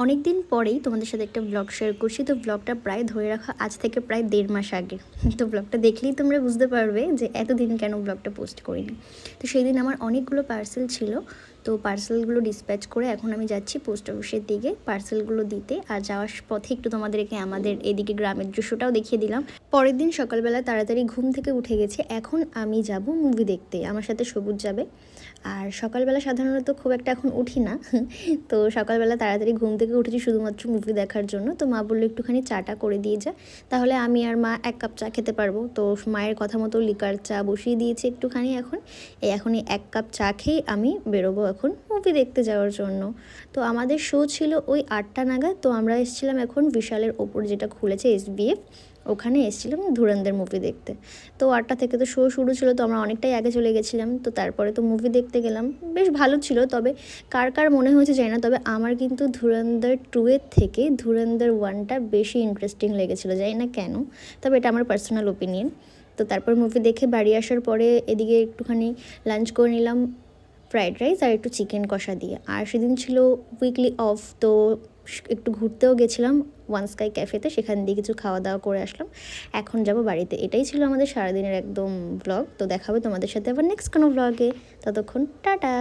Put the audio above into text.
অনেক দিন পরেই তোমাদের সাথে একটা ব্লগ শেয়ার করছি। তো ব্লগটা প্রায় ধরে রাখা আজ থেকে প্রায় 1.5 মাস আগে। তো ব্লগটা দেখলেই তোমরা বুঝতে পারবে যে এতদিন কেন ব্লগটা পোস্ট করিনি। তো সেই দিন আমার অনেকগুলো পার্সেল ছিল, তো পার্সেলগুলো ডিসপ্যাচ করে এখন আমি যাচ্ছি পোস্ট অফিসের দিকে পার্সেলগুলো দিতে। আর যাওয়ার পথে একটু তোমাদেরকে আমাদের এদিকে গ্রামের দৃশ্যটাও দেখিয়ে দিলাম। পরের দিন সকালবেলা তাড়াতাড়ি ঘুম থেকে উঠে গেছে, এখন আমি যাব মুভি দেখতে, আমার সাথে সবুজ যাবে। আর সকালবেলা সাধারণত খুব একটা এখন উঠি না, তো সকালবেলা তাড়াতাড়ি ঘুম থেকে উঠেছি শুধুমাত্র মুভি দেখার জন্য। তো মা বললো একটুখানি চাটা করে দিয়ে যা, তাহলে আমি আর মা 1 কাপ চা খেতে পারবো। তো মায়ের কথা মতো লিকার চা বসিয়ে দিয়েছি একটুখানি। এখনই 1 কাপ চা খেয়ে আমি বেরোবো এখন মুভি দেখতে যাওয়ার জন্য। তো আমাদের শো ছিল ওই 8টা নাগাদ। তো আমরা এসেছিলাম এখন বিশালের ওপর যেটা খুলেছে SBF, ওখানে এসেছিলাম ধুরন্ধর মুভি দেখতে। তো 8টা থেকে তো শো শুরু ছিল, তো আমরা অনেকটাই আগে চলে গেছিলাম। তো তারপরে তো মুভি দেখতে গেলাম, বেশ ভালো ছিল। তবে কার কার মনে হয়েছে জানি না, তবে আমার কিন্তু ধুরন্ধর 2 এর থেকে ধুরন্ধর 1টা বেশি ইন্টারেস্টিং লেগেছিলো, জানি না কেন, তবে এটা আমার পার্সোনাল ওপিনিয়ন। তো তারপর মুভি দেখে বাড়ি আসার পরে এদিকে একটুখানি লাঞ্চ করে নিলাম ফ্রাইড রাইস আর একটু চিকেন কষা দিয়ে। আর সেদিন ছিল উইকলি অফ, তো একটু ঘুরতেও গেছিলাম ওয়ান স্কাই ক্যাফেতে, সেখান দিয়ে কিছু খাওয়া দাওয়া করে আসলাম। এখন যাব বাড়িতে। এটাই ছিল আমাদের সারাদিনের একদম ব্লগ। তো দেখা হবে তোমাদের সাথে আবার নেক্সট কোনো ব্লগে। ততক্ষণ টাটা।